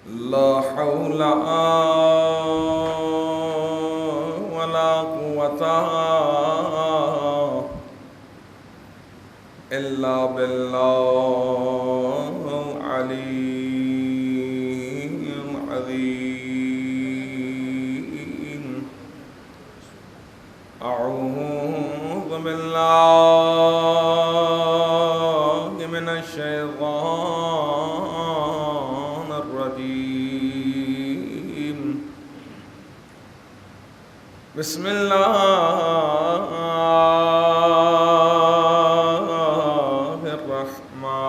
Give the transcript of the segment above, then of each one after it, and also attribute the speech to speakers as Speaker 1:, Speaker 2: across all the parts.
Speaker 1: لا حول ولا قوة إلا بالله العلي العظيم. أعوذ بالله من الشيطان الرجيم. بسم الله الرحمن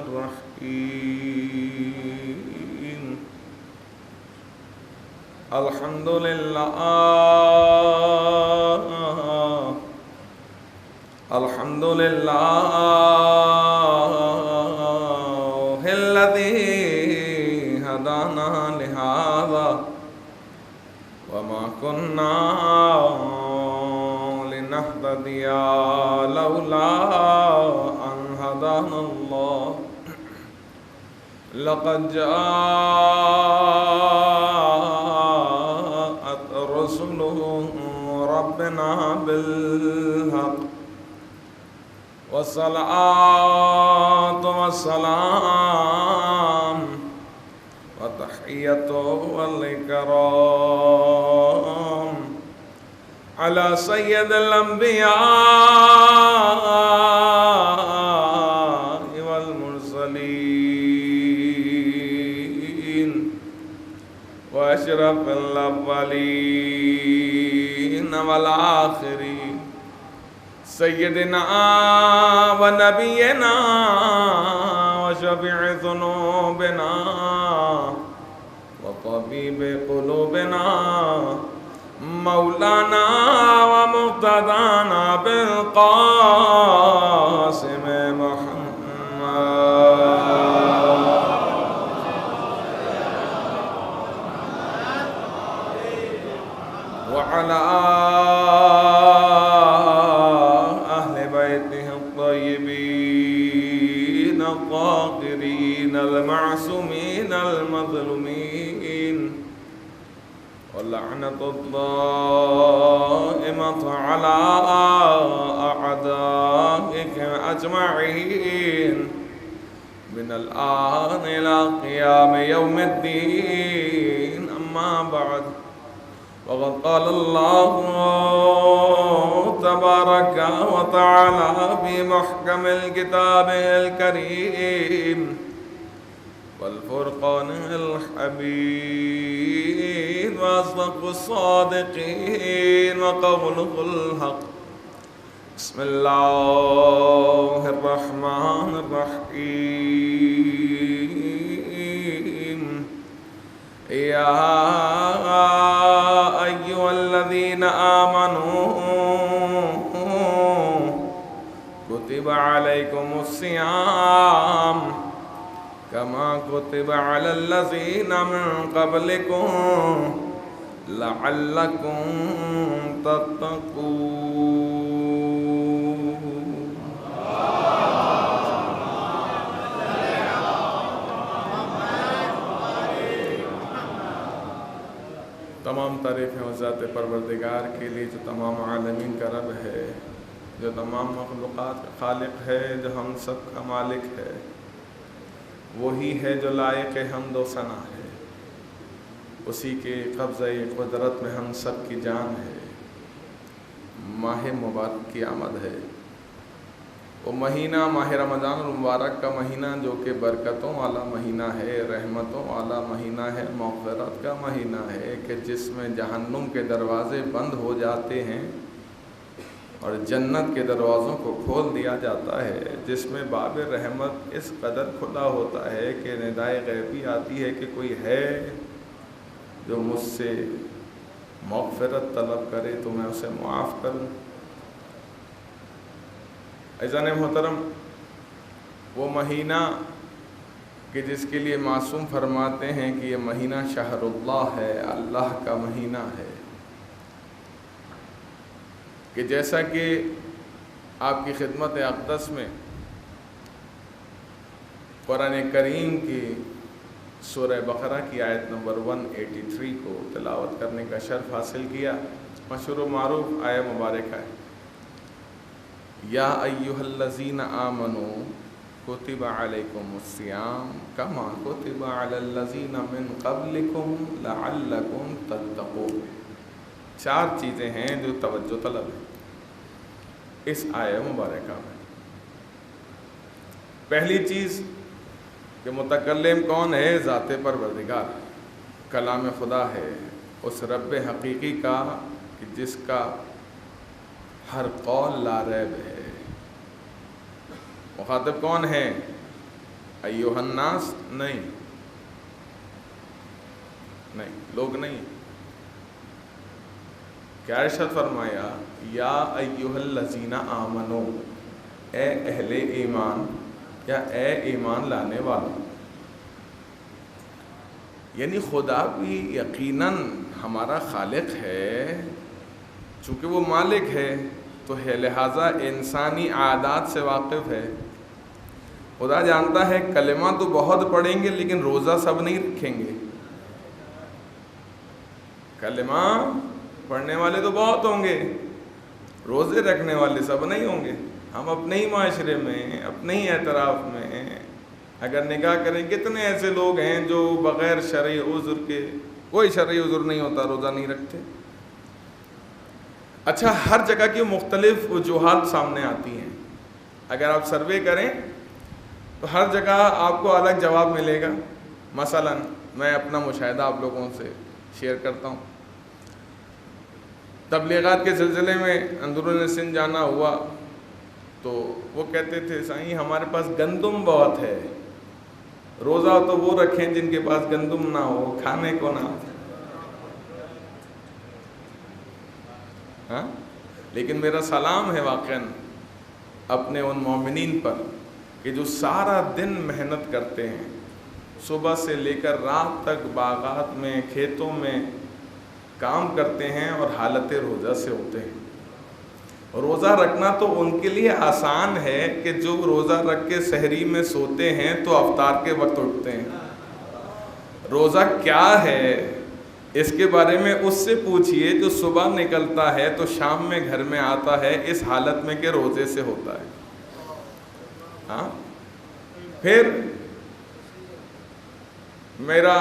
Speaker 1: الرحيم. الحمد لله الحمد لله الذي هدانا لهذا وما كنا لنهتدي لولا أن هدانا الله. لقد جاءت رسل ربنا بالحق والصلاة والسلام والتحية والإكرام على سيد الأنبياء والمرسلين وأشرف الأولين والآخرين سيدنا ونبينا وشفيع ذنوبنا وطبيب قلوبنا مولانا ومقتدانا بالقاسم محمد وعلى أهل بيته الطيبين الطاهرين المعصومين المظلومين ولعنة الدائمة على أعدائك أجمعين من الآن إلى قيام يوم الدين. أما بعد، وقد قال الله تبارك وتعالى في محكم الكتاب الكريم والفرقان الحميد وأصدق الصادقين وقوله الحق. بسم الله الرحمن الرحيم. يا أيها الذين آمنوا كتب عليكم الصيام كما كتب على الذين من قبلكم لعلكم تتقون. تمام تعریفیں اس ذات پروردگار کے لیے جو تمام عالمین کا رب ہے، جو تمام مخلوقات کا خالق ہے، جو ہم سب کا مالک ہے. وہی ہے جو لائق حمد و ثنا ہے. اسی کے قبضہ قدرت میں ہم سب کی جان ہے. ماہ مبارک کی آمد ہے. وہ مہینہ ماہ رمضان المبارک کا مہینہ جو کہ برکتوں والا مہینہ ہے، رحمتوں والا مہینہ ہے، مغفرت کا مہینہ ہے کہ جس میں جہنم کے دروازے بند ہو جاتے ہیں اور جنت کے دروازوں کو کھول دیا جاتا ہے، جس میں باب رحمت اس قدر کھلا ہوتا ہے کہ ندائے غیبی آتی ہے کہ کوئی ہے جو مجھ سے مغفرت طلب کرے تو میں اسے معاف کروں. عزیزان محترم، وہ مہینہ کہ جس کے لیے معصوم فرماتے ہیں کہ یہ مہینہ شہر اللہ ہے، اللہ کا مہینہ ہے. کہ جیسا کہ آپ کی خدمت اقدس میں قرآن کریم کی سورہ بقرہ کی آیت نمبر 183 کو تلاوت کرنے کا شرف حاصل کیا۔ مشہور و معروف آیہ مبارکہ ہے، یا ایھا الذین آمنوا کتب علیکم الصیام کما کتب علی الذین من قبلکم لعلکم تتقون۔ 4 چیزیں ہیں جو توجہ طلب ہے اس آیہ مبارکہ میں۔ پہلی چیز کہ متکلم کون ہے؟ ذات پروردگار، کلام خدا ہے، اس رب حقیقی کا کہ جس کا ہر قول لا ریب ہے۔ مخاطب کون ہے؟ ایھا الناس نہیں، لوگ نہیں۔ کیا ارشاد فرمایا؟ یا ایھا الذین آمنوا، اے اہل ایمان یا اے ایمان لانے والوں۔ یعنی خدا بھی یقیناً ہمارا خالق ہے، چونکہ وہ مالک ہے تو لہٰذا انسانی عادات سے واقف ہے۔ خدا جانتا ہے کلمہ تو بہت پڑھیں گے لیکن روزہ سب نہیں رکھیں گے۔ کلمہ پڑھنے والے تو بہت ہوں گے، روزے رکھنے والے سب نہیں ہوں گے۔ ہم اپنے ہی معاشرے میں، اپنے ہی اعتراف میں اگر نگاہ کریں، کتنے ایسے لوگ ہیں جو بغیر شرعی عذر کے، کوئی شرعی عذر نہیں ہوتا، روزہ نہیں رکھتے۔ اچھا، ہر جگہ کی مختلف وجوہات سامنے آتی ہیں۔ اگر آپ سروے کریں تو ہر جگہ آپ کو الگ جواب ملے گا۔ مثلا میں اپنا مشاہدہ آپ لوگوں سے شیئر کرتا ہوں۔ تبلیغات کے سلسلے میں اندرون سندھ جانا ہوا تو وہ کہتے تھے سائیں ہمارے پاس گندم بہت ہے، روزہ تو وہ رکھیں جن کے پاس گندم نہ ہو، کھانے کو نہ ہو۔ ہاں، لیکن میرا سلام ہے واقعاً اپنے ان مومنین پر کہ جو سارا دن محنت کرتے ہیں، صبح سے لے کر رات تک باغات میں، کھیتوں میں کام کرتے ہیں اور حالت روزہ سے ہوتے ہیں۔ روزہ رکھنا تو ان کے لیے آسان ہے کہ جو روزہ رکھ کے سحری میں سوتے ہیں تو افطار کے وقت اٹھتے ہیں۔ روزہ کیا ہے اس کے بارے میں اس سے پوچھئے جو صبح نکلتا ہے تو شام میں گھر میں آتا ہے اس حالت میں کہ روزے سے ہوتا ہے۔ ہاں، پھر میرا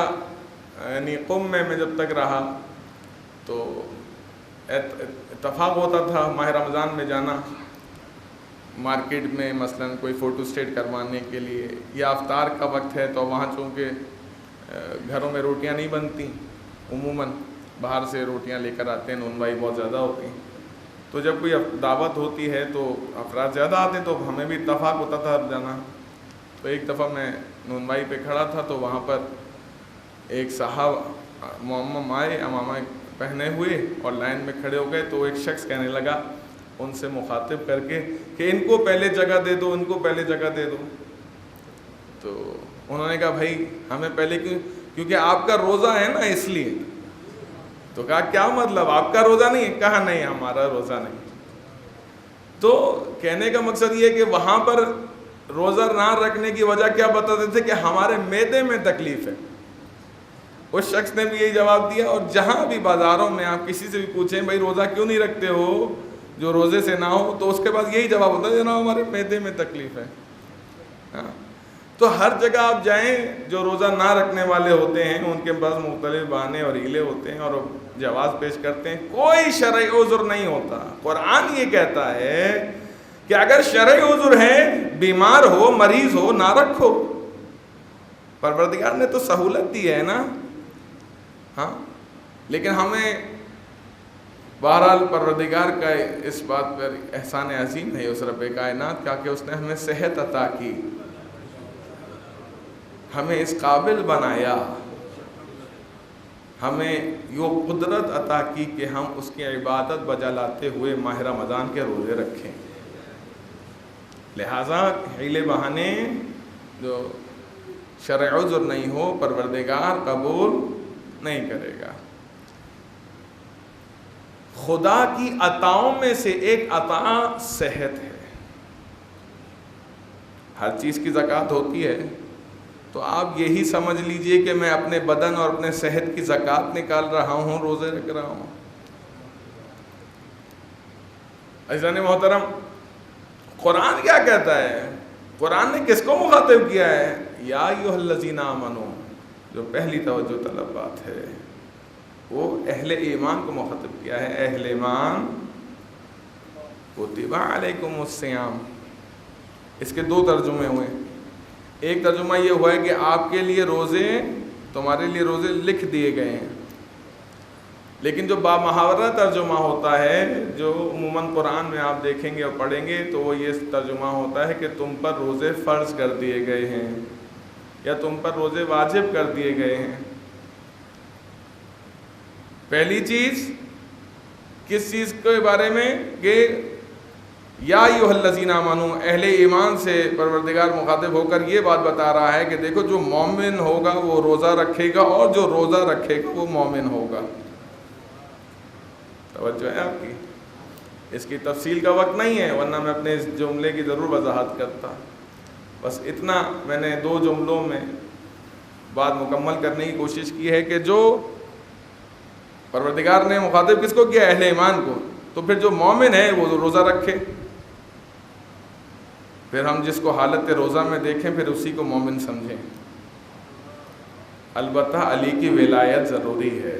Speaker 1: یعنی قم میں جب تک رہا تو اتفاق ہوتا تھا ماہ رمضان میں جانا مارکیٹ میں، مثلا کوئی فوٹو سٹیٹ کروانے کے لیے، یا افطار کا وقت ہے تو وہاں چونکہ گھروں میں روٹیاں نہیں بنتی، عموماً باہر سے روٹیاں لے کر آتے ہیں، نون بھائی بہت زیادہ ہوتی ہیں، تو جب کوئی دعوت ہوتی ہے تو افراد زیادہ آتے ہیں تو ہمیں بھی اتفاق ہوتا تھا جانا۔ تو ایک دفعہ میں نون بھائی پہ کھڑا تھا تو وہاں پر ایک صاحب معمم آئے، امامہ پہنے ہوئے اور لائن میں کھڑے ہو گئے، تو ایک شخص کہنے لگا ان سے مخاطب کر کے کہ ان کو پہلے جگہ دے دو، ان کو پہلے جگہ دے دو۔ تو انہوں نے کہا بھائی ہمیں پہلے کیونکہ آپ کا روزہ ہے نا اس لیے۔ تو کہا کیا مطلب، آپ کا روزہ نہیں ہے؟ کہا نہیں، ہمارا روزہ نہیں۔ تو کہنے کا مقصد یہ کہ وہاں پر روزہ نہ رکھنے کی وجہ کیا بتاتے تھے کہ ہمارے معدے میں تکلیف ہے۔ اس شخص نے بھی یہی جواب دیا، اور جہاں بھی بازاروں میں آپ کسی سے بھی پوچھیں بھائی روزہ کیوں نہیں رکھتے ہو جو روزے سے نہ ہو، تو اس کے بعد یہی جواب ہوتا ہے جناب ہمارے معدے میں تکلیف ہے۔ ہاں، تو ہر جگہ آپ جائیں جو روزہ نہ رکھنے والے ہوتے ہیں ان کے پاس مختلف بہانے اور ہیلے ہوتے ہیں اور جواز پیش کرتے ہیں، کوئی شرعی عذر نہیں ہوتا۔ قرآن یہ کہتا ہے کہ اگر شرعی عذر ہے، بیمار ہو، مریض ہو، نہ رکھو۔ پروردگار نے تو سہولت دی ہے نا۔ ہاں، لیکن ہمیں بہرحال پروردگار کا اس بات پر احسان عظیم ہے اس رب کائنات کا کہ اس نے ہمیں صحت عطا کی، ہمیں اس قابل بنایا، ہمیں یہ قدرت عطا کی کہ ہم اس کی عبادت بجا لاتے ہوئے ماہ رمضان کے روزے رکھیں۔ لہٰذا حیلے بہانے جو شرعی عذر نہیں ہو پروردگار قبول نہیں کرے گا۔ خدا کی عطاؤں میں سے ایک عطا صحت ہے۔ ہر چیز کی زکوٰۃ ہوتی ہے تو آپ یہی سمجھ لیجئے کہ میں اپنے بدن اور اپنے صحت کی زکوٰۃ نکال رہا ہوں، روزے رکھ رہا ہوں۔ عزیزان محترم، قرآن کیا کہتا ہے؟ قرآن نے کس کو مخاطب کیا ہے؟ یا ایھا الذین آمنو، جو پہلی توجہ طلب بات ہے وہ اہل ایمان کو مخاطب کیا ہے۔ اہل ایمان، کتب علیکم الصیام، اس کے دو ترجمے ہوئے۔ ایک ترجمہ یہ ہوا ہے کہ آپ کے لیے روزے، تمہارے لیے روزے لکھ دیے گئے ہیں، لیکن جو بامحاورہ ترجمہ ہوتا ہے، جو عموماً قرآن میں آپ دیکھیں گے اور پڑھیں گے، تو وہ یہ ترجمہ ہوتا ہے کہ تم پر روزے فرض کر دیے گئے ہیں یا تم پر روزے واجب کر دیے گئے ہیں۔ پہلی چیز کس چیز کے بارے میں؟ کہ یا ایھا الذین آمنو، اہل ایمان سے پروردگار مخاطب ہو کر یہ بات بتا رہا ہے کہ دیکھو جو مومن ہوگا وہ روزہ رکھے گا، اور جو روزہ رکھے گا وہ مومن ہوگا۔ توجہ ہے آپ کی؟ اس کی تفصیل کا وقت نہیں ہے، ورنہ میں اپنے اس جملے کی ضرور وضاحت کرتا۔ بس اتنا میں نے دو جملوں میں بات مکمل کرنے کی کوشش کی ہے کہ جو پروردگار نے مخاطب کس کو کیا؟ اہل ایمان کو۔ تو پھر جو مومن ہے وہ روزہ رکھے، پھر ہم جس کو حالت روزہ میں دیکھیں پھر اسی کو مومن سمجھیں۔ البتہ علی کی ولایت ضروری ہے۔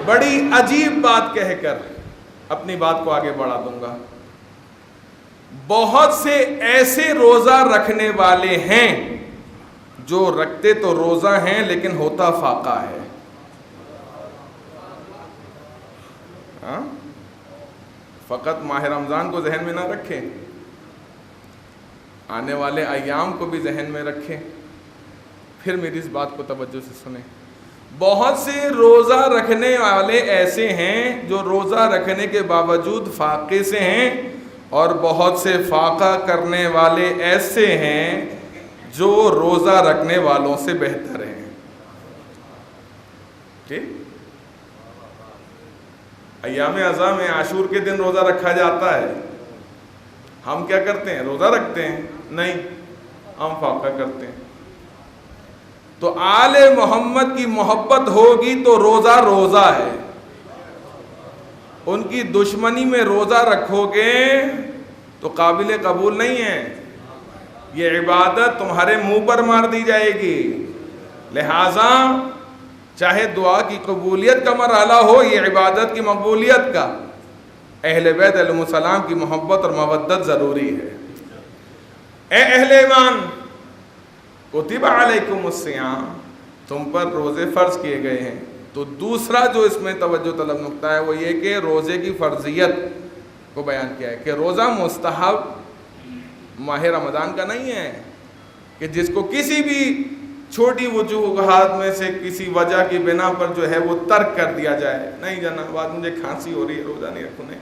Speaker 1: بڑی عجیب بات کہہ کر اپنی بات کو آگے بڑھا دوں گا۔ بہت سے ایسے روزہ رکھنے والے ہیں جو رکھتے تو روزہ ہیں لیکن ہوتا فاقہ ہے۔ فقط ماہ رمضان کو ذہن میں نہ رکھیں، آنے والے ایام کو بھی ذہن میں رکھیں، پھر میری اس بات کو توجہ سے سنیں۔ بہت سے روزہ رکھنے والے ایسے ہیں جو روزہ رکھنے کے باوجود فاقے سے ہیں، اور بہت سے فاقہ کرنے والے ایسے ہیں جو روزہ رکھنے والوں سے بہتر ہیں۔ ٹھیک؟ ایام اعظم میں عاشور کے دن روزہ رکھا جاتا ہے، ہم کیا کرتے ہیں؟ روزہ رکھتے ہیں؟ نہیں، ہم فاقہ کرتے ہیں۔ تو آل محمد کی محبت ہوگی تو روزہ روزہ ہے، ان کی دشمنی میں روزہ رکھو گے تو قابل قبول نہیں ہے، یہ عبادت تمہارے منہ پر مار دی جائے گی۔ لہٰذا چاہے دعا کی قبولیت کا مرحلہ ہو، یہ عبادت کی مقبولیت کا، اہل بیت علیہ السلام کی محبت اور مودت ضروری ہے۔ اے اہل ایمان، کتب علیکم الصیام، تم پر روزے فرض کیے گئے ہیں۔ تو دوسرا جو اس میں توجہ طلب نقطہ ہے وہ یہ کہ روزے کی فرضیت کو بیان کیا ہے کہ روزہ مستحب ماہ رمضان کا نہیں ہے کہ جس کو کسی بھی چھوٹی وجوہات میں سے کسی وجہ کی بنا پر جو ہے وہ ترک کر دیا جائے۔ نہیں جناب، آج مجھے کھانسی ہو رہی ہے، روزہ نہیں رکھنے۔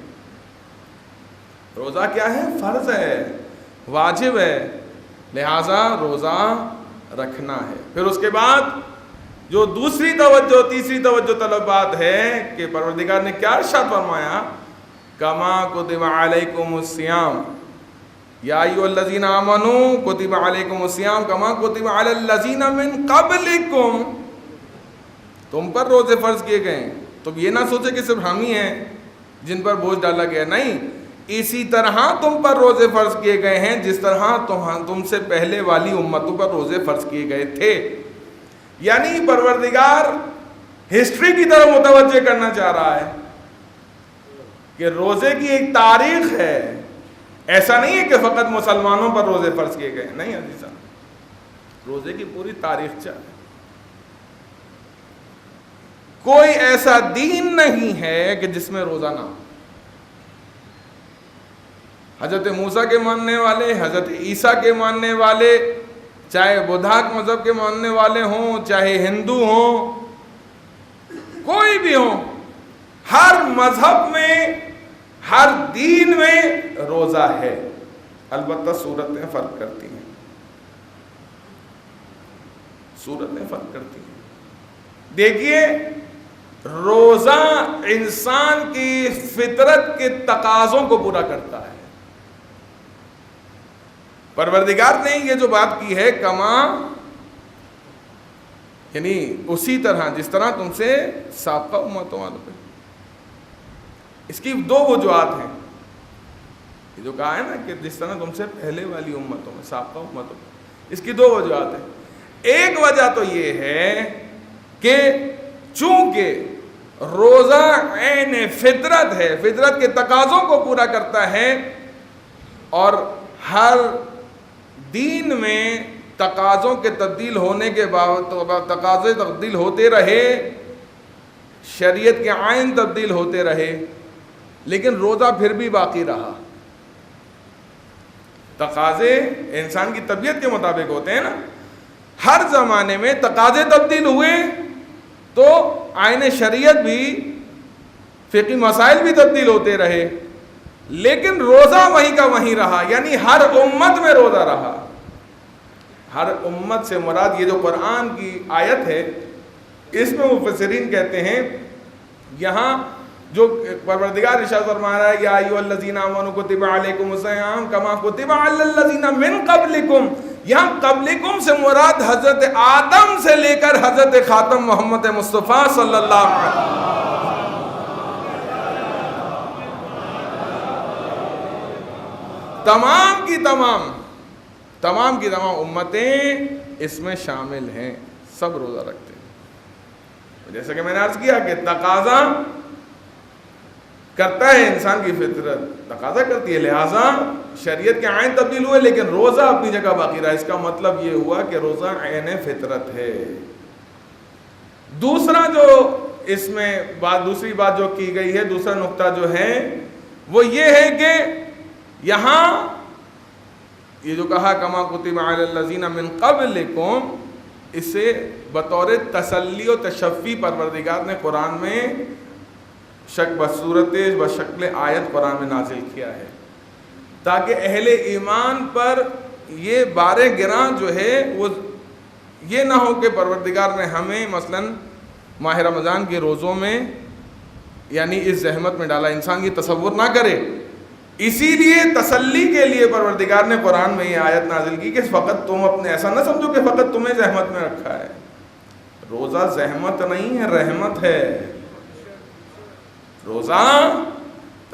Speaker 1: روزہ کیا ہے؟ فرض ہے، واجب ہے، لہٰذا روزہ رکھنا ہے۔ پھر اس کے بعد جو دوسری توجہ، تیسری توجہ طلب بات ہے کہ پروردگار نے کیا ارشاد فرمایا؟ کما کتب علیکم الصیام یا ایھا الذین آمنوا کتب علیکم الصیام کما کتب علی الذین من قبلکم، تم پر روزے فرض کیے گئے ہیں۔ تو یہ نہ سوچے کہ صرف ہم ہی ہیں جن پر بوجھ ڈالا گیا، نہیں، اسی طرح تم پر روزے فرض کیے گئے ہیں جس طرح تم سے پہلے والی امتوں پر روزے فرض کیے گئے تھے۔ یعنی پروردگار ہسٹری کی طرف متوجہ کرنا چاہ رہا ہے کہ روزے کی ایک تاریخ ہے، ایسا نہیں ہے کہ فقط مسلمانوں پر روزے فرض کیے گئے، نہیں عزیزان، روزے کی پوری تاریخ چاہے۔ کوئی ایسا دین نہیں ہے کہ جس میں روزہ نہ ہو۔ حضرت موسیٰ کے ماننے والے، حضرت عیسیٰ کے ماننے والے، چاہے بدھا مذہب کے ماننے والے ہوں، چاہے ہندو ہوں، کوئی بھی ہوں، ہر مذہب میں، ہر دین میں روزہ ہے، البتہ صورتیں فرق کرتی ہیں، صورتیں فرق کرتی ہیں۔ دیکھیے روزہ انسان کی فطرت کے تقاضوں کو پورا کرتا ہے. پروردگار نے یہ جو بات کی ہے کما، یعنی اسی طرح جس طرح تم سے سابقہ امتوں والوں پہ. اس کی دو وجوہات ہیں. یہ جو کہا ہے نا کہ جس طرح تم سے پہلے والی امتوں میں، سابقہ امتوں میں، اس کی دو وجوہات ہیں. ایک وجہ تو یہ ہے کہ چونکہ روزہ عین فطرت ہے، فطرت کے تقاضوں کو پورا کرتا ہے، اور ہر دین میں تقاضوں کے تبدیل ہونے کے باوجود تقاضے تبدیل ہوتے رہے، شریعت کے آئین تبدیل ہوتے رہے، لیکن روزہ پھر بھی باقی رہا. تقاضے انسان کی طبیعت کے مطابق ہوتے ہیں نا. ہر زمانے میں تقاضے تبدیل ہوئے تو آئین شریعت بھی، فقہی مسائل بھی تبدیل ہوتے رہے، لیکن روزہ وہیں کا وہیں رہا. یعنی ہر امت میں روزہ رہا. ہر امت سے مراد یہ جو قرآن کی آیت ہے، اس میں مفسرین کہتے ہیں یہاں جو پروردگار ارشاد فرما رہا ہے یا ایھا الذین آمنوا کتب علیکم الصیام کما کتب علی الذین من قبلکم، یہاں قبلکم سے مراد حضرت آدم سے لے کر حضرت خاتم محمد مصطفیٰ صلی اللہ علیہ وسلم، تمام کی تمام امتیں اس میں شامل ہیں، سب روزہ رکھتے ہیں. جیسا کہ میں نے عرض کیا کہ تقاضا کرتا ہے انسان کی فطرت، تقاضا کرتی ہے، لہٰذا شریعت کے آئین تبدیل ہوئے لیکن روزہ اپنی جگہ باقی رہا. اس کا مطلب یہ ہوا کہ روزہ عین فطرت ہے. دوسرا جو اس میں دوسری بات جو کی گئی ہے، دوسرا نقطہ جو ہے وہ یہ ہے کہ یہاں یہ جو کہا کما کتب علی الذین من قبلکم، اسے بطور تسلی و تشفی پروردگار نے قرآن میں بصورت بشکل آیت قرآن میں نازل کیا ہے، تاکہ اہل ایمان پر یہ بار گراں جو ہے وہ یہ نہ ہو کہ پروردگار نے ہمیں مثلاً ماہ رمضان کے روزوں میں یعنی اس زحمت میں ڈالا، انسان یہ تصور نہ کرے. اسی لیے تسلی کے لیے پروردگار نے قرآن میں یہ آیت نازل کی کہ فقط تم اپنے ایسا نہ سمجھو کہ فقط تمہیں زحمت میں رکھا ہے. روزہ زحمت نہیں ہے، رحمت ہے. روزہ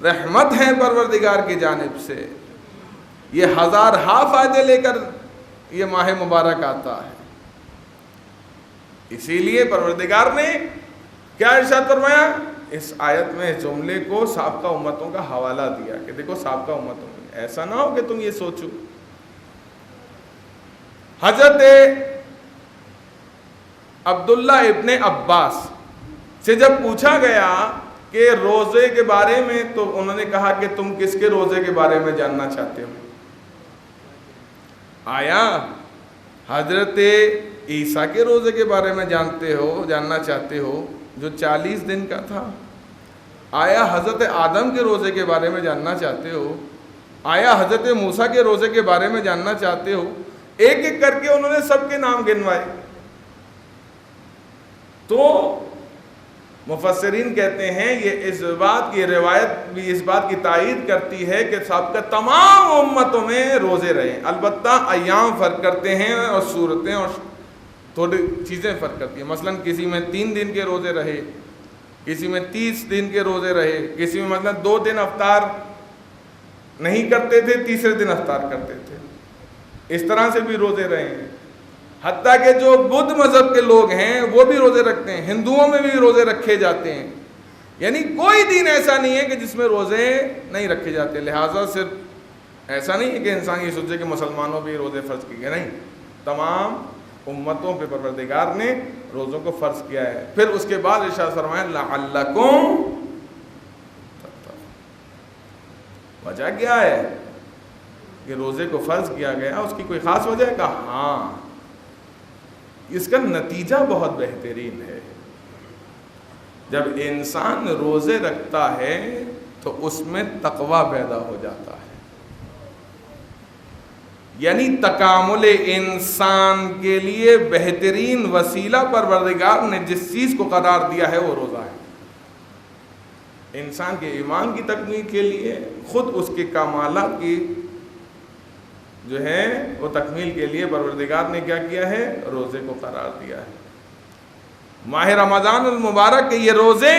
Speaker 1: رحمت ہے پروردگار کی جانب سے. یہ ہزارہا فائدے لے کر یہ ماہ مبارک آتا ہے. اسی لیے پروردگار نے کیا ارشاد فرمایا اس آیت میں، اس جملے کو سابقہ امتوں کا حوالہ دیا کہ دیکھو سابقہ امتوں میں ایسا نہ ہو کہ تم یہ سوچو. حضرت عبداللہ ابن عباس سے جب پوچھا گیا کہ روزے کے بارے میں، تو انہوں نے کہا کہ تم کس کے روزے کے بارے میں جاننا چاہتے ہو؟ آیا حضرت عیسیٰ کے روزے کے بارے میں جاننا چاہتے ہو جو 40 دن کا تھا؟ آیا حضرت آدم کے روزے کے بارے میں جاننا چاہتے ہو؟ آیا حضرت موسیٰ کے روزے کے بارے میں جاننا چاہتے ہو؟ ایک ایک کر کے انہوں نے سب کے نام گنوائے. تو مفسرین کہتے ہیں یہ اس بات کی روایت بھی اس بات کی تائید کرتی ہے کہ سابقہ تمام امتوں میں روزے رہے. البتہ ایام فرق کرتے ہیں اور صورتیں اور تھوڑی چیزیں فرق کرتی ہیں. مثلا کسی میں 3 دن کے روزے رہے، کسی میں 30 دن کے روزے رہے، کسی میں مثلا 2 دن افطار نہیں کرتے تھے، تیسرے دن افطار کرتے تھے. اس طرح سے بھی روزے رہے ہیں. حتیٰ کہ جو بدھ مذہب کے لوگ ہیں وہ بھی روزے رکھتے ہیں، ہندوؤں میں بھی روزے رکھے جاتے ہیں. یعنی کوئی دن ایسا نہیں ہے کہ جس میں روزے نہیں رکھے جاتے. لہٰذا صرف ایسا نہیں ہے کہ انسان یہ سوچے کہ مسلمانوں پہ روزے فرض کیے گئے، نہیں، تمام امتوں پہ پروردگار نے روزوں کو فرض کیا ہے. پھر اس کے بعد ارشاد فرمایا لعلکم تتقون. وجہ کیا ہے کہ روزے کو فرض کیا گیا؟ اس کی کوئی خاص وجہ ہے؟ کہ ہاں اس کا نتیجہ بہت بہترین ہے. جب انسان روزے رکھتا ہے تو اس میں تقویٰ پیدا ہو جاتا ہے. یعنی تکامل انسان کے لیے بہترین وسیلہ پروردگار نے جس چیز کو قرار دیا ہے وہ روزہ ہے. انسان کے ایمان کی تکمیل کے لیے، خود اس کے کمالات کی جو ہے وہ تکمیل کے لیے پروردگار نے کیا کیا ہے؟ روزے کو قرار دیا ہے. ماہ رمضان المبارک کے یہ روزے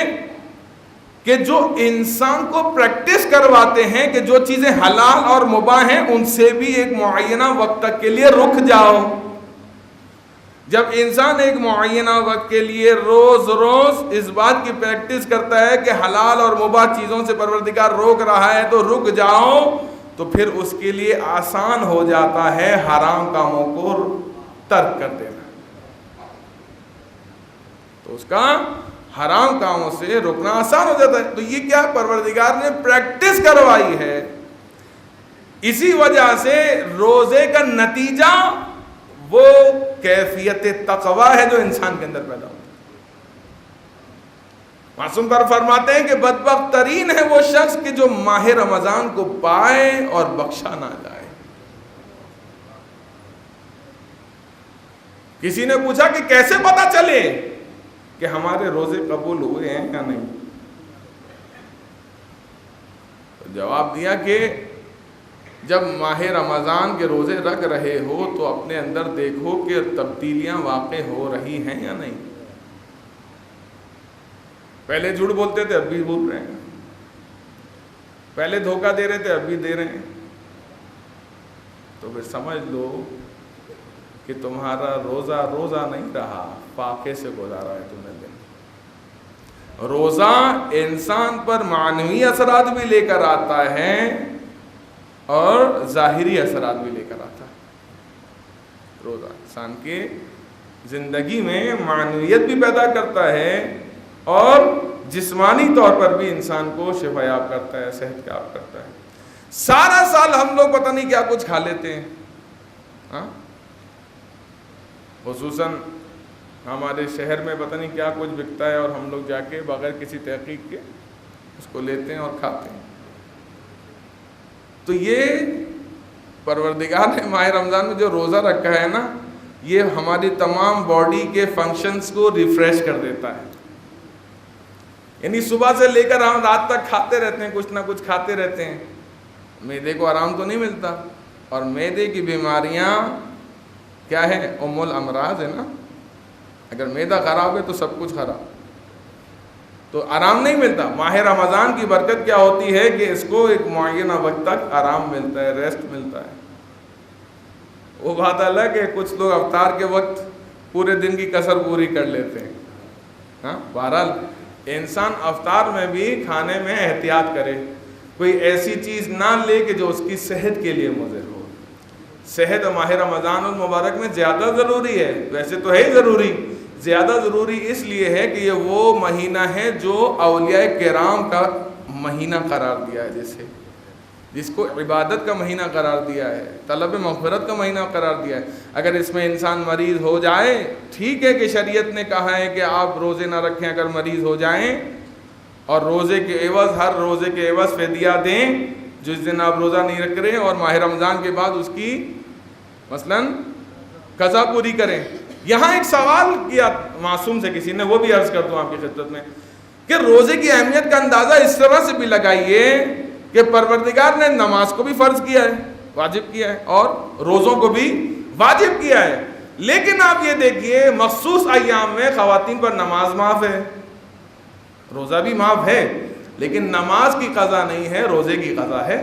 Speaker 1: کہ جو انسان کو پریکٹس کرواتے ہیں کہ جو چیزیں حلال اور مباح ہیں ان سے بھی ایک معینہ وقت تک کے لیے رک جاؤ. جب انسان ایک معینہ وقت کے لیے روز روز اس بات کی پریکٹس کرتا ہے کہ حلال اور مباح چیزوں سے پروردگار روک رہا ہے تو رک جاؤ، تو پھر اس کے لیے آسان ہو جاتا ہے حرام کاموں کو ترک کر دینا. تو اس کا حرام کاموں سے رکنا آسان ہو جاتا ہے. تو یہ کیا پروردگار نے پریکٹس کروائی ہے. اسی وجہ سے روزے کا نتیجہ وہ کیفیت تقوی ہے جو انسان کے اندر پیدا ہوتا ہے. معصوم پر فرماتے ہیں کہ بدبخت ترین ہے وہ شخص کہ جو ماہ رمضان کو پائے اور بخشا نہ جائے. کسی نے پوچھا کہ کیسے پتا چلے کہ ہمارے روزے قبول ہوئے ہیں یا نہیں؟ تو جواب دیا کہ جب ماہ رمضان کے روزے رکھ رہے ہو تو اپنے اندر دیکھو کہ تبدیلیاں واقع ہو رہی ہیں یا نہیں. پہلے جھوٹ بولتے تھے اب بھی بول رہے ہیں، پہلے دھوکہ دے رہے تھے اب بھی دے رہے ہیں. تو پھر سمجھ لو کہ تمہارا روزہ روزہ نہیں رہا، فاقے سے گزارا ہے تمہیں دن. روزہ انسان پر معنوی اثرات بھی لے کر آتا ہے اور ظاہری اثرات بھی لے کر آتا ہے. روزہ انسان کے زندگی میں معنویت بھی پیدا کرتا ہے اور جسمانی طور پر بھی انسان کو شفا یاب کرتا ہے، صحت یاب کرتا ہے. سارا سال ہم لوگ پتہ نہیں کیا کچھ کھا لیتے ہیں، ہاں خصوصاً ہمارے شہر میں پتہ نہیں کیا کچھ بکتا ہے اور ہم لوگ جا کے بغیر کسی تحقیق کے اس کو لیتے ہیں اور کھاتے ہیں. تو یہ پروردگار نے ماہ رمضان میں جو روزہ رکھا ہے نا، یہ ہماری تمام باڈی کے فنکشنز کو ریفریش کر دیتا ہے. یعنی صبح سے لے کر ہم رات تک کھاتے رہتے ہیں، کچھ نہ کچھ کھاتے رہتے ہیں، معدے کو آرام تو نہیں ملتا. اور معدے کی بیماریاں کیا ہے؟ ام الامراض ہے نا. اگر معدہ خراب ہے تو سب کچھ خراب، تو آرام نہیں ملتا. ماہ رمضان کی برکت کیا ہوتی ہے کہ اس کو ایک معینہ وقت تک آرام ملتا ہے، ریسٹ ملتا ہے. وہ بات الگ ہے کچھ لوگ افطار کے وقت پورے دن کی کسر پوری کر لیتے ہیں. ہاں بہرحال انسان افطار میں بھی کھانے میں احتیاط کرے، کوئی ایسی چیز نہ لے کہ جو اس کی صحت کے لیے مضر ہو. صحت ماہ رمضان المبارک میں زیادہ ضروری ہے، ویسے تو ہے ضروری، زیادہ ضروری اس لیے ہے کہ یہ وہ مہینہ ہے جو اولیاء کرام کا مہینہ قرار دیا ہے، جس کو عبادت کا مہینہ قرار دیا ہے، طلب مغفرت کا مہینہ قرار دیا ہے. اگر اس میں انسان مریض ہو جائے، ٹھیک ہے کہ شریعت نے کہا ہے کہ آپ روزے نہ رکھیں اگر مریض ہو جائیں، اور روزے کے عوض ہر روزے کے عوض فدیہ دیں جس دن آپ روزہ نہیں رکھ رہے، اور ماہ رمضان کے بعد اس کی مثلاً قضا پوری کریں. یہاں ایک سوال کیا معصوم سے کسی نے، وہ بھی عرض کر دوں آپ کی خدمت میں، کہ روزے کی اہمیت کا اندازہ اس طرح سے بھی لگائیے کہ پروردگار نے نماز کو بھی فرض کیا ہے، واجب کیا ہے، اور روزوں کو بھی واجب کیا ہے. لیکن آپ یہ دیکھیے مخصوص ایام میں خواتین پر نماز معاف ہے، روزہ بھی معاف ہے، لیکن نماز کی قضا نہیں ہے، روزے کی قضا ہے.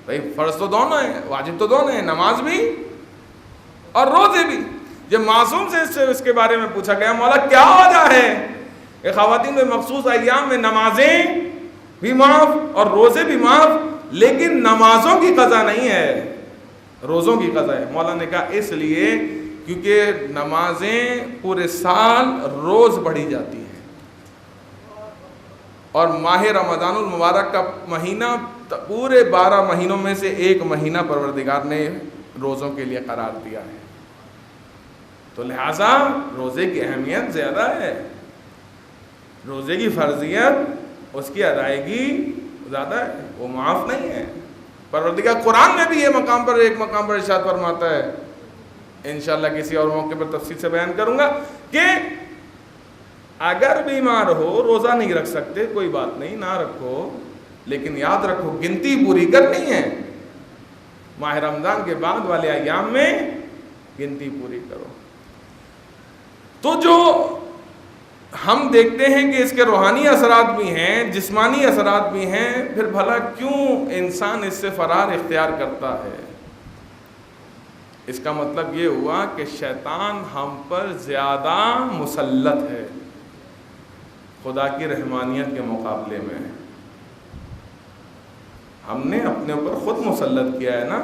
Speaker 1: بھائی فرض تو دونوں ہیں، واجب تو دونوں ہیں، نماز بھی اور روزے بھی. جب معصوم سے اس کے بارے میں پوچھا گیا مولا کیا وجہ ہے کہ خواتین میں مخصوص ایام میں نمازیں بھی معاف اور روزے بھی معاف لیکن نمازوں کی قضا نہیں ہے، روزوں کی قضا ہے؟ مولا نے کہا اس لیے کیونکہ نمازیں پورے سال روز پڑھی جاتی ہیں، اور ماہ رمضان المبارک کا مہینہ پورے 12 مہینوں میں سے ایک مہینہ پروردگار نے روزوں کے لیے قرار دیا ہے. تو لہٰذا روزے کی اہمیت زیادہ ہے، روزے کی فرضیت اس کی ادائیگی زیادہ ہے، وہ معاف نہیں ہے. پروردگار قرآن میں بھی یہ مقام پر ایک مقام پر ارشاد فرماتا ہے، انشاءاللہ کسی اور موقع پر تفصیل سے بیان کروں گا، کہ اگر بیمار ہو روزہ نہیں رکھ سکتے کوئی بات نہیں، نہ رکھو، لیکن یاد رکھو گنتی پوری کرنی ہے، ماہ رمضان کے بعد والے ایام میں گنتی پوری کرو۔ تو جو ہم دیکھتے ہیں کہ اس کے روحانی اثرات بھی ہیں، جسمانی اثرات بھی ہیں، پھر بھلا کیوں انسان اس سے فرار اختیار کرتا ہے؟ اس کا مطلب یہ ہوا کہ شیطان ہم پر زیادہ مسلط ہے خدا کی رحمانیت کے مقابلے میں۔ ہم نے اپنے اوپر خود مسلط کیا ہے نا،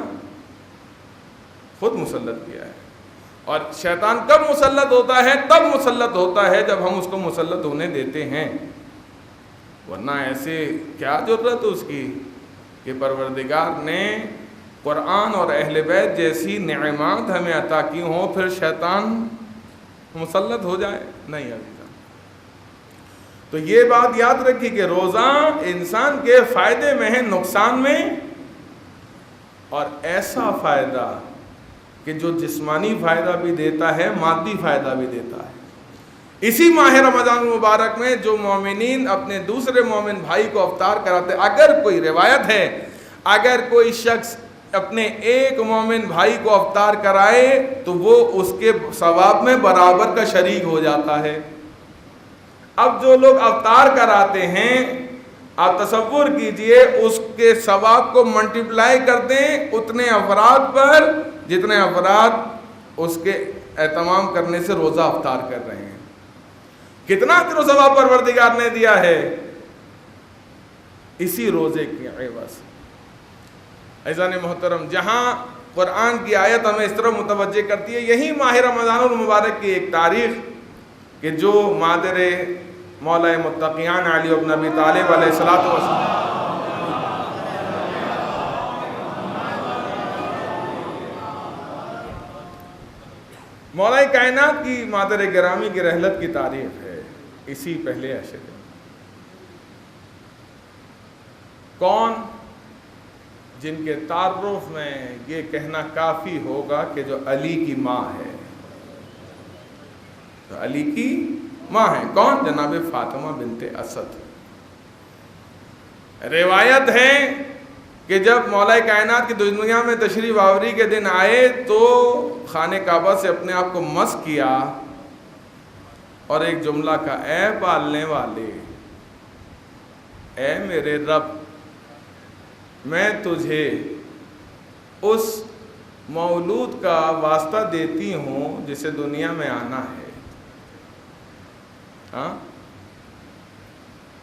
Speaker 1: خود مسلط کیا ہے۔ اور شیطان کب مسلط ہوتا ہے؟ تب مسلط ہوتا ہے جب ہم اس کو مسلط ہونے دیتے ہیں، ورنہ ایسے کیا ضرورت ہے اس کی کہ پروردگار نے قرآن اور اہل بیت جیسی نعمات ہمیں عطا کی ہوں پھر شیطان مسلط ہو جائے؟ نہیں عزیزان۔ تو یہ بات یاد رکھی کہ روزہ انسان کے فائدے میں ہے، نقصان میں، اور ایسا فائدہ کہ جو جسمانی فائدہ بھی دیتا ہے، مادی فائدہ بھی دیتا ہے۔ اسی ماہ رمضان المبارک میں جو مومنین اپنے دوسرے مومن بھائی کو افطار کراتے، اگر کوئی روایت ہے اگر کوئی شخص اپنے ایک مومن بھائی کو افطار کرائے تو وہ اس کے ثواب میں برابر کا شریک ہو جاتا ہے۔ اب جو لوگ افطار کراتے ہیں، آپ تصور کیجئے اس کے ثواب کو منٹیپلائی کر دیں اتنے افراد پر جتنے افراد اس کے اہتمام کرنے سے روزہ افطار کر رہے ہیں۔ کتنا اجر و ثواب پروردگار نے دیا ہے اسی روزے کی عوض۔ عزیزان محترم، جہاں قرآن کی آیت ہمیں اس طرح متوجہ کرتی ہے، یہی ماہ رمضان المبارک کی ایک تاریخ کہ جو مادر مولا متقیان علی بن ابی طالب علیہ الصلوۃ والسلام مولا کائنات کی مادر گرامی کی رحلت کی تاریخ ہے، اسی پہلے عشرے میں۔ کون؟ جن کے تعارف میں یہ کہنا کافی ہوگا کہ جو علی کی ماں ہے، تو علی کی ماں ہے کون؟ جناب فاطمہ بنت اسد۔ روایت ہے کہ جب مولا کائنات کی دنیا میں تشریف آوری کے دن آئے تو خانہ کعبہ سے اپنے آپ کو مس کیا اور ایک جملہ کہا، اے پالنے والے، اے میرے رب، میں تجھے اس مولود کا واسطہ دیتی ہوں جسے دنیا میں آنا ہے، ہاں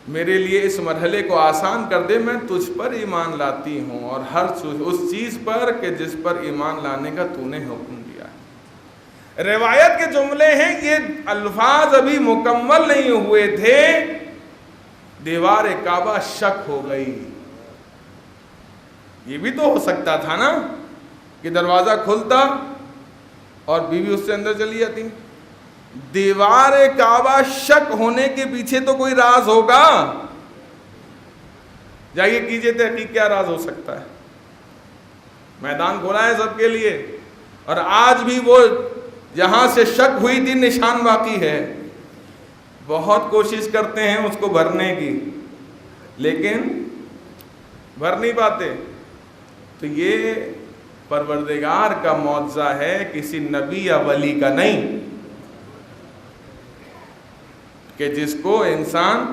Speaker 1: میرے لیے اس مرحلے کو آسان کر دے، میں تجھ پر ایمان لاتی ہوں اور ہر اس چیز پر کہ جس پر ایمان لانے کا تو نے حکم دیا ہے۔ روایت کے جملے ہیں، یہ الفاظ ابھی مکمل نہیں ہوئے تھے، دیوار کعبہ شک ہو گئی۔ یہ بھی تو ہو سکتا تھا نا کہ دروازہ کھلتا اور بیوی اس سے اندر چلی جاتی۔ دیوار کعبہ شک ہونے کے پیچھے تو کوئی راز ہوگا، جائیے کیجئے تحقیق، کیا راز ہو سکتا ہے؟ میدان کھولا ہے سب کے لیے، اور آج بھی وہ جہاں سے شک ہوئی تھی نشان باقی ہے۔ بہت کوشش کرتے ہیں اس کو بھرنے کی لیکن بھر نہیں پاتے۔ تو یہ پروردگار کا معجزہ ہے، کسی نبی یا ولی کا نہیں، کہ جس کو انسان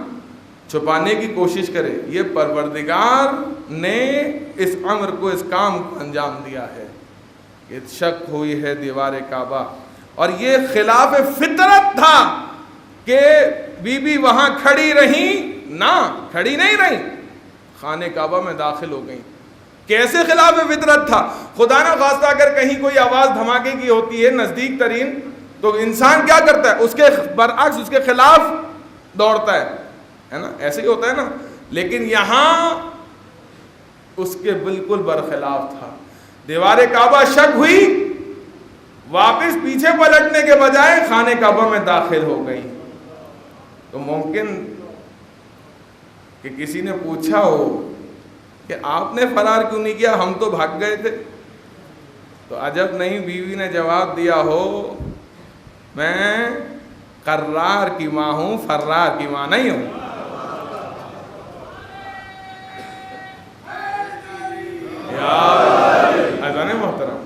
Speaker 1: چھپانے کی کوشش کرے۔ یہ پروردگار نے اس امر کو، اس کام کو انجام دیا ہے۔ یہ شک ہوئی ہے دیوار کعبہ، اور یہ خلاف فطرت تھا کہ بی بی وہاں کھڑی رہیں، نہ کھڑی نہیں رہیں، خانہ کعبہ میں داخل ہو گئیں۔ کیسے خلاف فطرت تھا؟ خدا نہ خواستہ اگر کہیں کوئی آواز دھماکے کی ہوتی ہے نزدیک ترین، تو انسان کیا کرتا ہے؟ اس کے برعکس اس کے خلاف دوڑتا ہے نا، ایسے ہی ہوتا ہے نا۔ لیکن یہاں اس کے بالکل برخلاف تھا۔ دیوار کعبہ شک ہوئی، واپس پیچھے پلٹنے کے بجائے خانہ کعبہ میں داخل ہو گئی۔ تو ممکن کہ کسی نے پوچھا ہو کہ آپ نے فرار کیوں نہیں کیا، ہم تو بھاگ گئے تھے۔ تو عجب نہیں بیوی نے جواب دیا ہو، میں قرار کی ماں ہوں، فرار کی ماں نہیں ہوں۔ اذان محترم،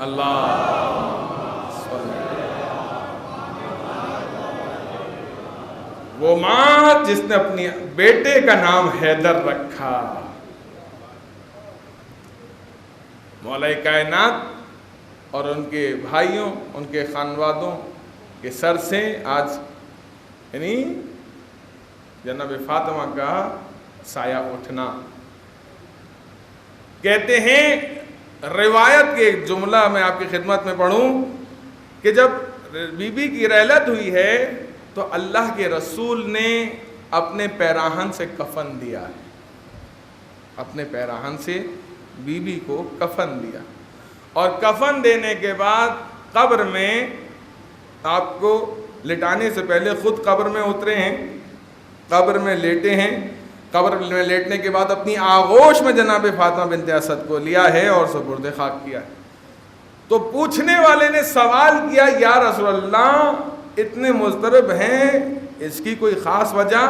Speaker 1: اللہ وہ ماں جس نے اپنی بیٹے کا نام حیدر رکھا، مولا کائنات اور ان کے بھائیوں، ان کے خانوادوں کے سر سے آج یعنی جناب فاطمہ کا سایہ اٹھنا۔ کہتے ہیں روایت کے ایک جملہ میں آپ کی خدمت میں پڑھوں کہ جب بی بی کی رحلت ہوئی ہے تو اللہ کے رسول نے اپنے پیراہن سے کفن دیا ہے، اپنے پیراہن سے بی بی کو کفن دیا، اور کفن دینے کے بعد قبر میں آپ کو لٹانے سے پہلے خود قبر میں اترے ہیں، قبر میں لیٹے ہیں، قبر میں لیٹنے کے بعد اپنی آغوش میں جناب فاطمہ بنت اسد کو لیا ہے اور سپرد خاک کیا ہے۔ تو پوچھنے والے نے سوال کیا، یا رسول اللہ اتنے مضطرب ہیں، اس کی کوئی خاص وجہ؟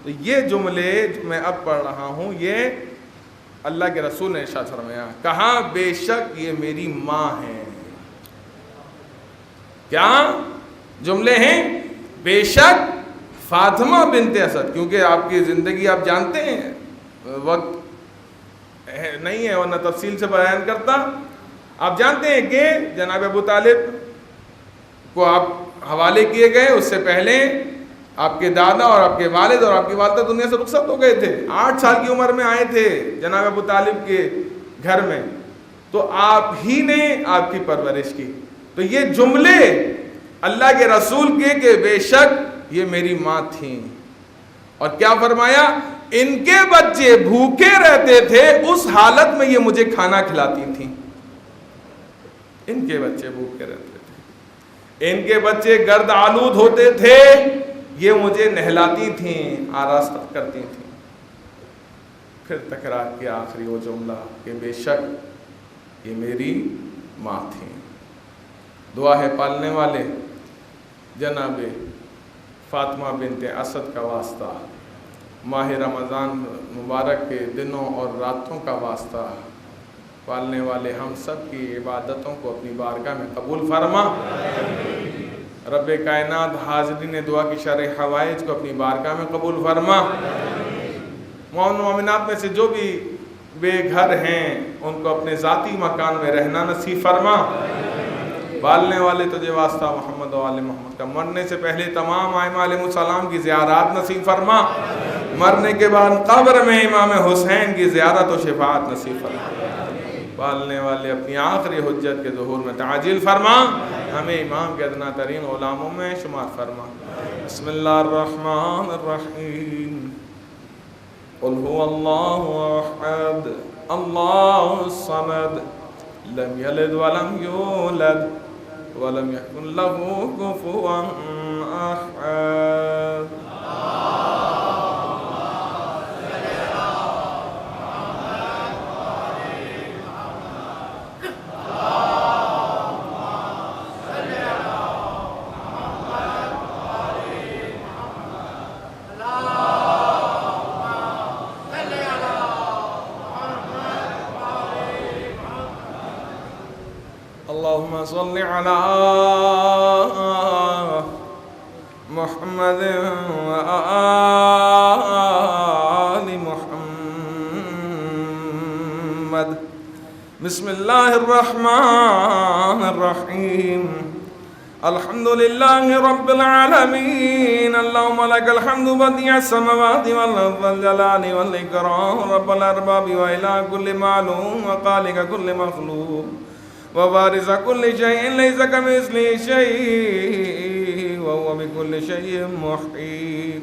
Speaker 1: تو یہ جملے جو میں اب پڑھ رہا ہوں یہ اللہ کے رسول نے ارشاد فرمایا، کہا بے شک یہ میری ماں ہے۔ کیا جملے ہیں؟ بے شک فاطمہ بنت اسد، کیونکہ آپ کی زندگی آپ جانتے ہیں، وقت نہیں ہے ورنہ تفصیل سے بیان کرتا۔ آپ جانتے ہیں کہ جناب ابو طالب کو آپ حوالے کیے گئے، اس سے پہلے آپ کے دادا اور آپ کے والد اور آپ کی والدہ دنیا سے رخصت ہو گئے تھے، 8 سال کی عمر میں آئے تھے جناب ابو طالب کے گھر میں، تو آپ ہی نے آپ کی پرورش کی۔ تو یہ جملے اللہ کے رسول کے کہ بے شک یہ میری ماں تھیں، اور کیا فرمایا؟ ان کے بچے بھوکے رہتے تھے، اس حالت میں یہ مجھے کھانا کھلاتی تھیں۔ ان کے بچے بھوکے رہتے تھے، ان کے بچے گرد آلود ہوتے تھے، یہ مجھے نہلاتی تھیں، آراستہ کرتی تھیں۔ پھر تکرار کیا آخری وہ جملہ کہ بے شک یہ میری ماں تھیں۔ دعا ہے پالنے والے جناب فاطمہ بنت اسد کا واسطہ، ماہ رمضان مبارک کے دنوں اور راتوں کا واسطہ، پالنے والے ہم سب کی عبادتوں کو اپنی بارگاہ میں قبول فرما۔ رب کائنات حاضرین دعا کی شرح حوائج کو اپنی بارگاہ میں قبول فرما۔ مومن مومنات میں سے جو بھی بے گھر ہیں ان کو اپنے ذاتی مکان میں رہنا نصیب فرما۔ پالنے والے تجھے واسطہ محمد و آل محمد کا، مرنے سے پہلے تمام ائمہ علیہ السلام کی زیارات نصیب فرما، مرنے کے بعد قبر میں امام حسین کی زیارت و شفاعت نصیب فرما۔ پالنے والے اپنی آخری حجت کے ظہور میں تعجیل فرما، ہمیں امام کے ادنا ترین غلاموں میں شمار فرما۔ بسم اللہ الرحمن الرحیم، قل هو اللہ احد اللہ الصمد لم یلد ولم یولد ولم یکن له کفوا احد۔ اللهم صل على محمد وآل محمد۔ بسم اللہ الرحمن الرحیم، الحمد للہ رب العالمین، اللہم لک الحمد بدیع السماوات والارض والجلال والاکرام، رب الارباب والہ کل معلوم وخالق کل مخلوق ووارث كل شيء ليس كمثله شيء وهو بكل شيء محيط۔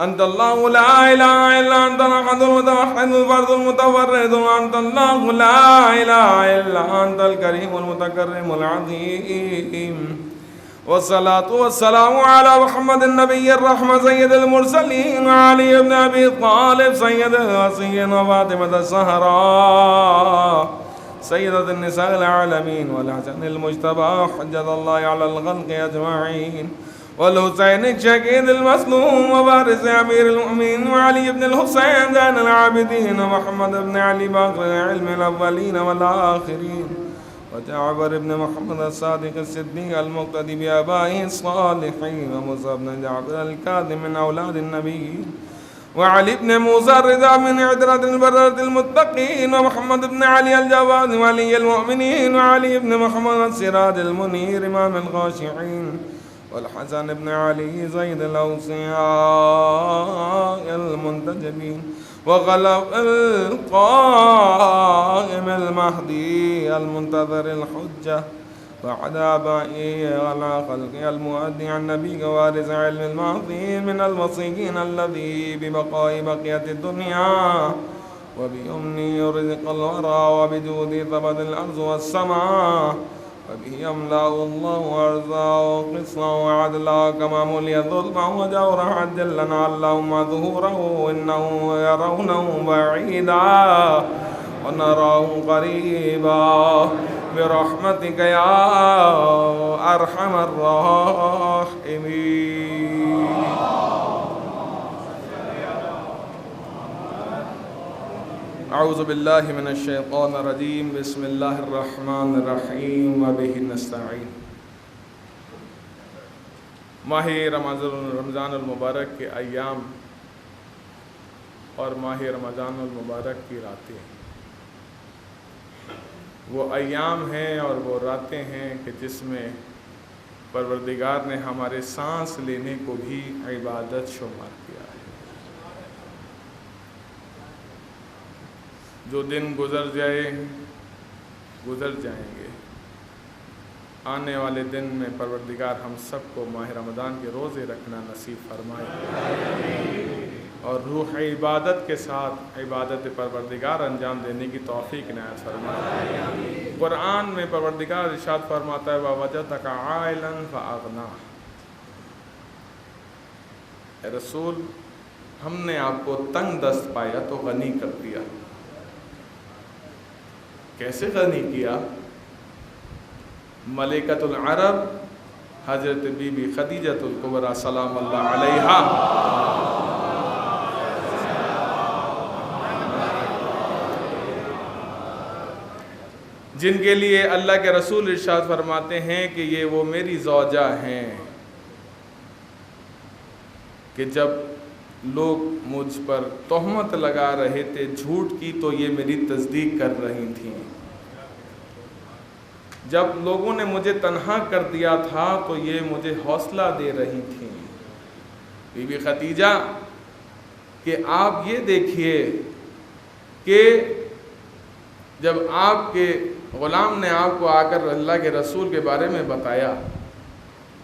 Speaker 1: أنت الله لا إله إلا أنت الأحد المتوحد الفرد المتفرد، أنت الله لا إله إلا أنت الكريم المتكرم العظيم، والصلاة والسلام على محمد النبي الرحمة سيد المرسلين وعلي بن أبي طالب سيد الوصيين وفاطمة الزهراء سيدة النساء العالمين والحسن المجتبى حجة الله على الخلق أجمعين والحسين الشهيد المظلوم ووارث أمير المؤمنين وعلي بن الحسين زين العابدين ومحمد بن علي باقر العلم الأولين والآخرين وجعفر بن محمد الصادق الصديق المقتدي بآبائه الصالحين وموسى بن جعفر الكاظم من أولاد النبيين وعلي بن موسى الرضا من عترة البررة المتقين ومحمد بن علي الجواد ولي المؤمنين وعلي بن محمد السراج المنير إمام الخاشعين والحسن بن علي زيد الأوصياء المنتجبين وغلب القائم المهدي المنتظر الحجة بعد آبائه على خلقه المؤدي عن نبي وارث علم الماضي من الوصيين الذي ببقاء بقية الدنيا وبيمنه رزق الورى وبجوده ثبت الأرض والسماء وبه يملأ الله أرزاقه قسطا وعدلا كما ملي ظلما وجورا جلنا اللهم ظهوره إنه يرونه بعيدا ونراه قريبا برحمتك يا أرحم الراحمين. اعوذ باللہ من الشیطان الرجیم بسم اللہ الرحمن الرحیم وبہ نستعین. ماہ رمضان المبارک کے ایام اور ماہ رمضان المبارک کی راتیں وہ ایام ہیں اور وہ راتیں ہیں کہ جس میں پروردگار نے ہمارے سانس لینے کو بھی عبادت شمار کیا ہے. جو دن گزر جائیں گے آنے والے دن میں پروردگار ہم سب کو ماہ رمضان کے روزے رکھنا نصیب فرمائے اور روح عبادت کے ساتھ عبادت پروردگار انجام دینے کی توفیق عنایت فرمائے. قرآن میں پروردگار ارشاد فرماتا ہے وَوَجَدَكَ عَائِلًا فَأَغْنَاهُ. اے رسول ہم نے آپ کو تنگ دست پایا تو غنی کر دیا. کیسے غنی کیا؟ ملکۃ العرب حضرت بی بی خدیجۃ الکبریٰ سلام اللہ علیہا جن کے لیے اللہ کے رسول ارشاد فرماتے ہیں کہ یہ وہ میری زوجہ ہیں کہ جب لوگ مجھ پر تہمت لگا رہے تھے جھوٹ کی تو یہ میری تصدیق کر رہی تھیں. جب لوگوں نے مجھے تنہا کر دیا تھا تو یہ مجھے حوصلہ دے رہی تھیں. بی بی خدیجہ کہ آپ یہ دیکھیے کہ جب آپ کے غلام نے آپ کو آ کر اللہ کے رسول کے بارے میں بتایا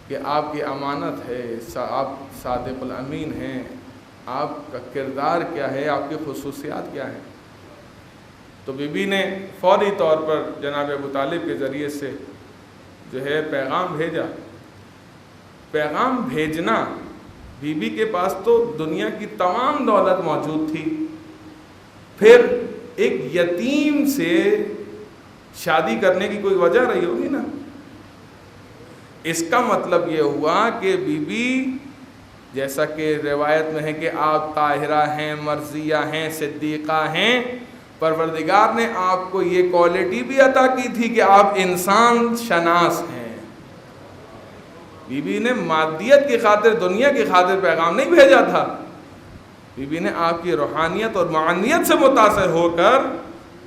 Speaker 1: کہ آپ کی امانت ہے، آپ صادق الامین ہیں، آپ کا کردار کیا ہے، آپ کی خصوصیات کیا ہیں، تو بی بی نے فوری طور پر جناب ابو طالب کے ذریعے سے جو ہے پیغام بھیجا. پیغام بھیجنا، بی بی کے پاس تو دنیا کی تمام دولت موجود تھی، پھر ایک یتیم سے شادی کرنے کی کوئی وجہ رہی ہوگی نا. اس کا مطلب یہ ہوا کہ بی بی جیسا کہ روایت میں ہے کہ آپ طاہرہ ہیں، مرضیہ ہیں، صدیقہ ہیں، پروردگار نے آپ کو یہ کوالٹی بھی عطا کی تھی کہ آپ انسان شناس ہیں. بی بی نے مادیت کی خاطر، دنیا کی خاطر پیغام نہیں بھیجا تھا. بی بی نے آپ کی روحانیت اور معنیت سے متاثر ہو کر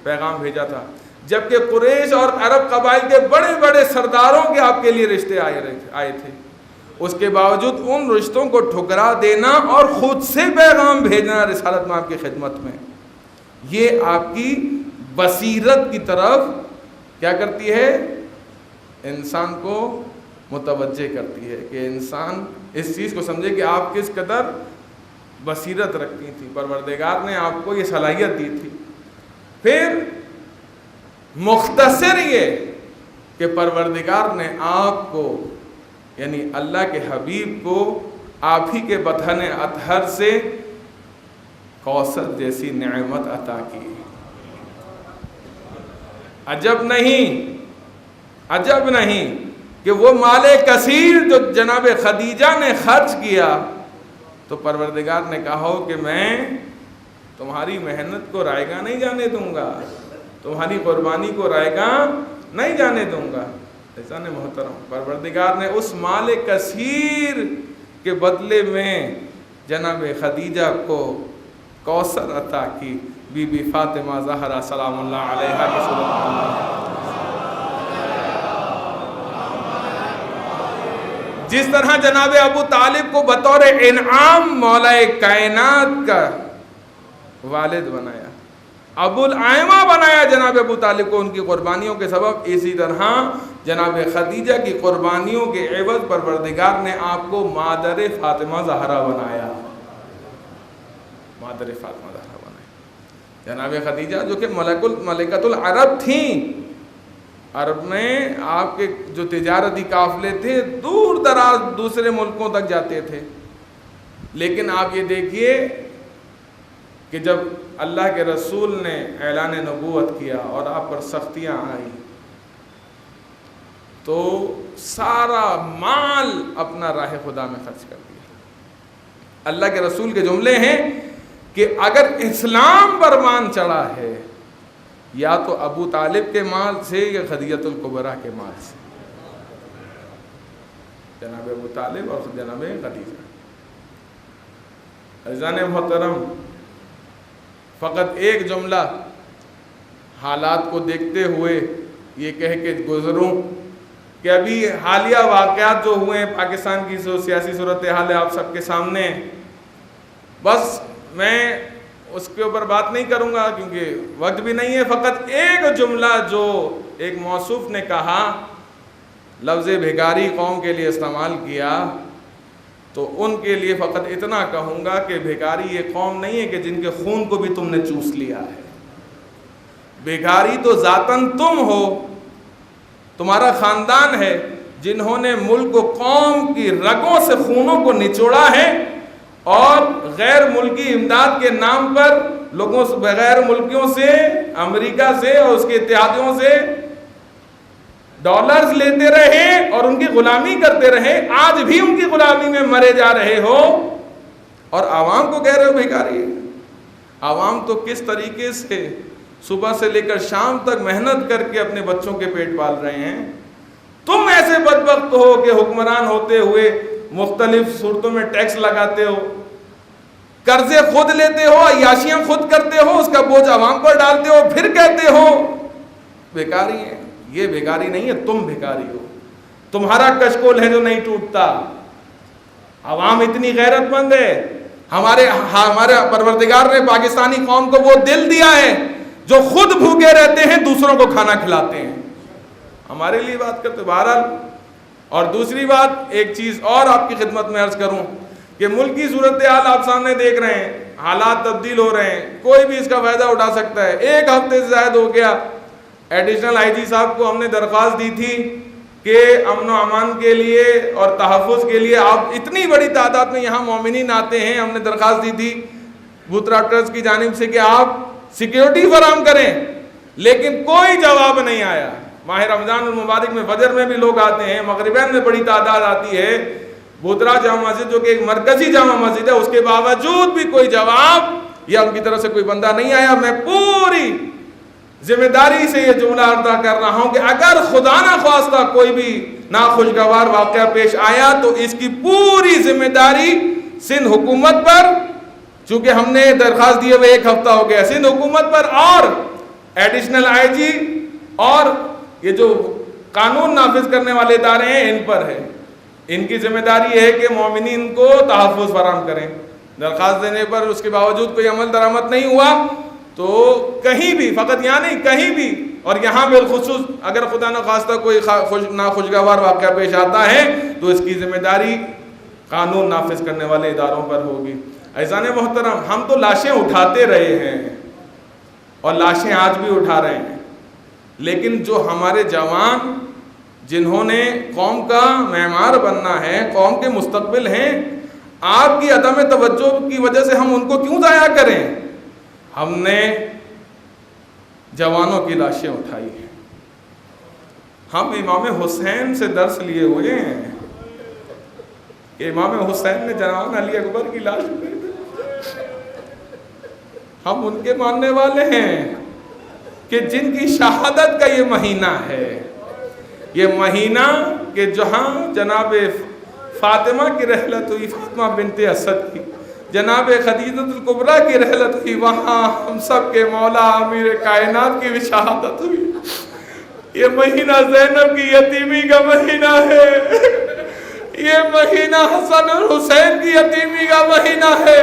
Speaker 1: پیغام بھیجا تھا. جبکہ قریش اور عرب قبائل کے بڑے بڑے سرداروں کے آپ کے لیے رشتے آئے تھے، اس کے باوجود ان رشتوں کو ٹھکرا دینا اور خود سے پیغام بھیجنا رسالت میں آپ کی خدمت میں، یہ آپ کی بصیرت کی طرف کیا کرتی ہے؟ انسان کو متوجہ کرتی ہے کہ انسان اس چیز کو سمجھے کہ آپ کس قدر بصیرت رکھتی تھی. پروردگار نے آپ کو یہ صلاحیت دی تھی. پھر مختصر یہ کہ پروردگار نے آپ کو یعنی اللہ کے حبیب کو آپ ہی کے بدن اطہر سے کوثر جیسی نعمت عطا کی. عجب نہیں کہ وہ مال کثیر جو جناب خدیجہ نے خرچ کیا تو پروردگار نے کہا ہو کہ میں تمہاری محنت کو رائگاں نہیں جانے دوں گا, تمہاری قربانی کو رائگاں نہیں جانے دوں گا. ایسا نے محترم پروردگار نے اس مال کثیر کے بدلے میں جناب خدیجہ کو کوثر عطا کی. بی بی فاطمہ زہرا سلام اللہ علیہا کی صورت اللہ. جس طرح جناب ابو طالب کو بطور انعام مولا کائنات کا والد بنایا, ابو الائمہ بنایا جناب ابو طالب کو ان کی قربانیوں کے سبب, اسی طرح جناب خدیجہ کی قربانیوں کے عوض پروردگار نے آپ کو مادر فاطمہ زہرا بنایا. مادر فاطمہ زہرا بنایا جناب خدیجہ, جو کہ ملکۃ العرب تھیں. عرب میں آپ کے جو تجارتی قافلے تھے دور دراز دوسرے ملکوں تک جاتے تھے, لیکن آپ یہ دیکھیے کہ جب اللہ کے رسول نے اعلان نبوت کیا اور آپ پر سختیاں آئیں تو سارا مال اپنا راہ خدا میں خرچ کر دیا. اللہ کے رسول کے جملے ہیں کہ اگر اسلام پر مان چڑھا ہے یا تو ابو طالب کے مال سے یا خدیجۃ الکبریٰ کے مال سے. جناب ابو طالب اور جناب خدیجہ. عزیزان محترم, فقط ایک جملہ حالات کو دیکھتے ہوئے یہ کہہ کے گزروں کہ ابھی حالیہ واقعات جو ہوئے ہیں پاکستان کی سیاسی صورتحال ہے آپ سب کے سامنے, بس میں اس کے اوپر بات نہیں کروں گا کیونکہ وقت بھی نہیں ہے. فقط ایک جملہ جو ایک موصوف نے کہا, لفظ بھیگاری قوم کے لیے استعمال کیا, تو ان کے لیے فقط اتنا کہوں گا کہ بھیگاری یہ قوم نہیں ہے کہ جن کے خون کو بھی تم نے چوس لیا ہے. بھیگاری تو ذاتاً تم ہو, تمہارا خاندان ہے جنہوں نے ملک و قوم کی رگوں سے خونوں کو نچوڑا ہے اور غیر ملکی امداد کے نام پر لوگوں سے, بغیر ملکیوں سے, امریکہ سے اور اس کے اتحادیوں سے ڈالرز لیتے رہے اور ان کی غلامی کرتے رہے. آج بھی ان کی غلامی میں مرے جا رہے ہو اور عوام کو کہہ رہے ہو بھیکاری. عوام تو کس طریقے سے صبح سے لے کر شام تک محنت کر کے اپنے بچوں کے پیٹ پال رہے ہیں. تم ایسے بدبخت ہو کہ حکمران ہوتے ہوئے مختلف صورتوں میں ٹیکس لگاتے ہو, قرضے خود لیتے ہو, عیاشیاں خود کرتے ہو, اس کا بوجھ عوام پر ڈالتے ہو, پھر کہتے ہو بیکاری ہے. یہ بیکاری نہیں ہے, تم بیکاری ہو. تمہارا کشکول ہے جو نہیں ٹوٹتا. عوام اتنی غیرت مند ہے. ہمارے پروردگار نے پاکستانی قوم کو وہ دل دیا ہے جو خود بھوکے رہتے ہیں, دوسروں کو کھانا کھلاتے ہیں. ہمارے لیے بات کرتے. بہرحال, اور دوسری بات ایک چیز اور آپ کی خدمت میں عرض کروں کہ ملکی صورتحال آپ سامنے دیکھ رہے ہیں, حالات تبدیل ہو رہے ہیں, کوئی بھی اس کا فائدہ اٹھا سکتا ہے. ایک ہفتے سے زائد ہو گیا, ایڈیشنل آئی جی صاحب کو ہم نے درخواست دی تھی کہ امن و امان کے لیے اور تحفظ کے لیے آپ اتنی بڑی تعداد میں یہاں مومنین آتے ہیں, ہم نے درخواست دی تھی بھوترا ٹرسٹ کی جانب سے کہ آپ سیکیورٹی فراہم کریں, لیکن کوئی جواب نہیں آیا. ماہ رمضان المبارک میں فجر میں بھی لوگ آتے ہیں, مغربین میں بڑی تعداد آتی ہے. بھوترا جامع مسجد جو کہ ایک مرکزی جامع مسجد ہے, اس کے باوجود بھی کوئی جواب یا ان کی طرف سے کوئی بندہ نہیں آیا. میں پوری ذمہ داری سے یہ جملہ ادا کر رہا ہوں کہ اگر خدا نہ خواستہ کوئی بھی ناخوشگوار واقعہ پیش آیا تو اس کی پوری ذمہ داری سندھ حکومت پر, چونکہ ہم نے درخواست دیے ہوئے ایک ہفتہ ہو گیا, سندھ حکومت پر اور ایڈیشنل آئی جی اور یہ جو قانون نافذ کرنے والے ادارے ہیں ان پر ہے. ان کی ذمہ داری ہے کہ مومنین کو تحفظ فراہم کریں. درخواست دینے پر اس کے باوجود کوئی عمل درآمد نہیں ہوا تو کہیں بھی, فقط یہاں نہیں کہیں بھی, اور یہاں بالخصوص اگر خدا نخواستہ کوئی ناخوشگوار واقعہ پیش آتا ہے تو اس کی ذمہ داری قانون نافذ کرنے والے اداروں پر ہوگی. عزیزان محترم, ہم تو لاشیں اٹھاتے رہے ہیں اور لاشیں آج بھی اٹھا رہے ہیں, لیکن جو ہمارے جوان جنہوں نے قوم کا معمار بننا ہے، قوم کے مستقبل ہیں، آپ کی عدم توجہ کی وجہ سے ہم ان کو کیوں ضائع کریں؟ ہم نے جوانوں کی لاشیں اٹھائی ہیں، ہم امام حسین سے درس لیے ہوئے ہیں کہ امام حسین نے جناب علی اکبر کی لاش اٹھائی، ہم ان کے ماننے والے ہیں کہ جن کی شہادت کا یہ مہینہ ہے، یہ مہینہ کہ جہاں جناب فاطمہ کی رحلت ہوئی، فاطمہ بنت اسد کی، جناب خدیجہ الکبریٰ کی رحلت ہوئی، وہاں ہم سب کے مولا امیر کائنات کی بھی شہادت ہوئی۔ یہ مہینہ زینب کی یتیمی کا مہینہ ہے، یہ مہینہ حسن اور حسین کی یتیمی کا مہینہ ہے،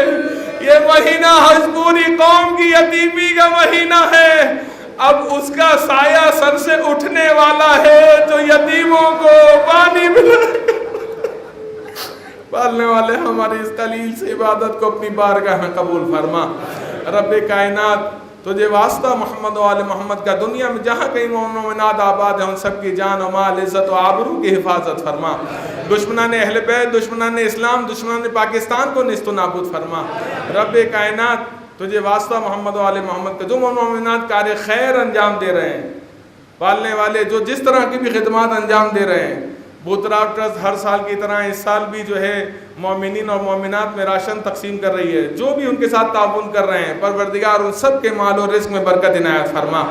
Speaker 1: یہ مہینہ پوری قوم کی یتیمی کا مہینہ ہے۔ اب اس کا سایہ سر سے اٹھنے والا ہے جو یتیموں کو پانی پالنے والے ہماری اس قلیل سے عبادت کو اپنی بارگاہ میں قبول فرما۔ رب کائنات تجھے واسطہ محمد و آل محمد کا دنیا میں جہاں کہیں مومنات آباد ہیں ان سب کی جان و مال، عزت و آبرو کی حفاظت فرما۔ دشمنان اہل بیت، دشمنان اسلام، دشمنان پاکستان کو نیست و نابود فرما۔ رب کائنات تجھے واسطہ محمد و آل محمد کا جو مومنات کار خیر انجام دے رہے ہیں، پالنے والے جو جس طرح کی بھی خدمات انجام دے رہے ہیں، بوتراب ٹرسٹ ہر سال کی طرح اس سال بھی جو ہے مومنین اور مومنات میں راشن تقسیم کر رہی ہے، جو بھی ان کے ساتھ تعاون کر رہے ہیں، پروردگار ان سب کے مال و رزق میں برکت عنایت فرما،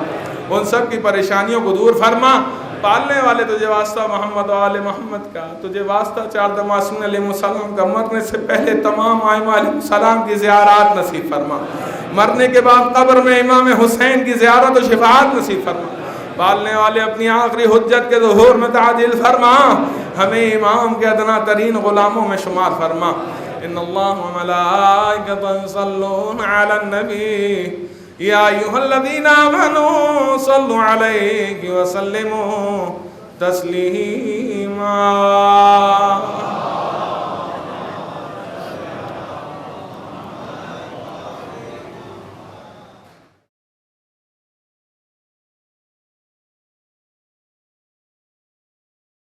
Speaker 1: ان سب کی پریشانیوں کو دور فرما۔ پالنے والے تجھے واسطہ محمد و آل محمد کا، تجھے واسطہ چار معصومین علیہ السلام کا مرنے سے پہلے تمام ائمہ علیہ السلام کی زیارات نصیب فرما، مرنے کے بعد قبر میں امام حسین کی زیارت و شفاعت نصیب فرما۔ پالنے والے اپنی آخری حجت کے ظہور میں تعجیل فرما، ہمیں امام کے ادنا ترین غلاموں میں شمار فرما۔ ان اللہ و ملائکتہ یصلون علی النبی یا ایھا الذین آمنوا صلوا علیہ وسلموا تسلیما۔